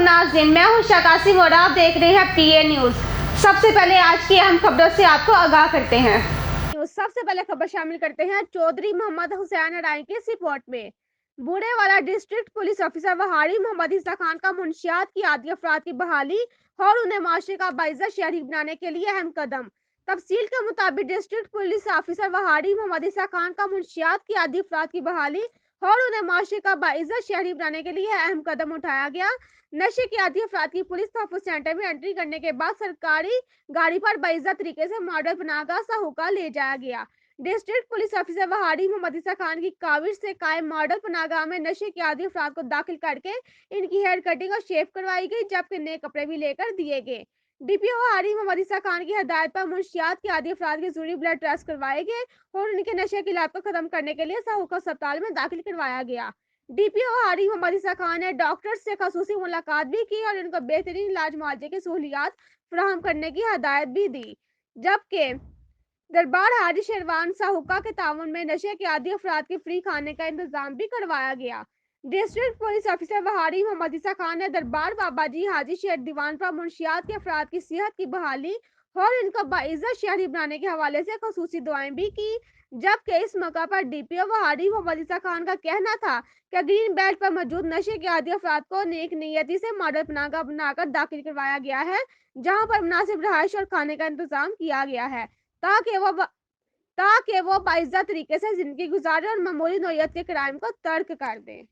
नाज़रीन, मैं हूं शाकासी और आप देख रहे हैं पीए न्यूज़। सबसे पहले आज की अहम खबरों से आपको आगाह करते हैं। सबसे पहले खबर शामिल करते हैं चौधरी मोहम्मद हुसैन अडाई की इस रिपोर्ट में। बूढ़ेवाला डिस्ट्रिक्ट पुलिस ऑफिसर वहाड़ी मोहम्मद इसा खान का मुंशियात की आदि अफराद की बहाली और उन्हें माशरे का बाइज़्ज़त शहरी बनाने के लिए अहम कदम। तफसील के मुताबिक डिस्ट्रिक्ट पुलिस ऑफिसर वहाड़ी मोहम्मद इसा खान का मुंशियात की आदि अफराद की बहाली और उन्हें माशरे का बाइज़्ज़त शहरी बनाने के लिए अहम कदम उठाया गया। नशे के आदी अफराद की पुलिस तहफ़्फ़ुज़ सेंटर में एंट्री करने के बाद सरकारी गाड़ी पर बाइज़्ज़त तरीके से मॉडल बनाकर साहूका ले जाया गया। डिस्ट्रिक्ट पुलिस ऑफिसर वहाड़ी मोहम्मद इसा खान की काविश से कायम मॉडल पनाहगाह में नशे के आदी अफराद को दाखिल करके इनकी हेयर कटिंग और शेव करवाई गई, जबकि नए कपड़े भी लेकर दिए गए। डीपीओ वहाड़ी मोहम्मद इसा खान की हदायत पर मुंशियात के आदी अफराद के जरूरी ब्लड टेस्ट करवाए गए और उनके नशे की लत को खत्म करने के लिए साहूका अस्पताल में दाखिल करवाया गया। डीपीओ वहाड़ी मोहम्मद इसा खान ने डॉक्टर से खसूसी मुलाकात भी की और उनको बेहतरीन इलाज मुआवजे की सहूलियात फराहम करने की हदायत भी दी, जबकि दरबार हाजी शेरवान साहूका के ताउन में नशे के आदी अफराद के फ्री खाने का इंतजाम भी करवाया गया। डिस्ट्रिक्ट पुलिस ऑफिसर वहाड़ी मोहम्मद इसा खान ने दरबार बाबा जी हाजी शेर दीवान पर मुंशियात के अफराद की सेहत की बहाली और इनको बाइज़्ज़त शहरी बनाने के हवाले से खसूसी दुआएं भी की, जबकि इस मौका पर डीपीओ वहाड़ी मोहम्मद इसा खान का कहना था कि ग्रीन बेल्ट पर मौजूद नशे के आदी अफराद को नेक नियति से मॉडल पनाहगाह बनाकर दाखिल करवाया गया है, जहां पर मुनासिब रहायश और खाने का इंतजाम किया गया है ताकि वो बाइज़्ज़त तरीके से जिंदगी गुजारे और मामूली नौयत के क्राइम को तर्क कर दें।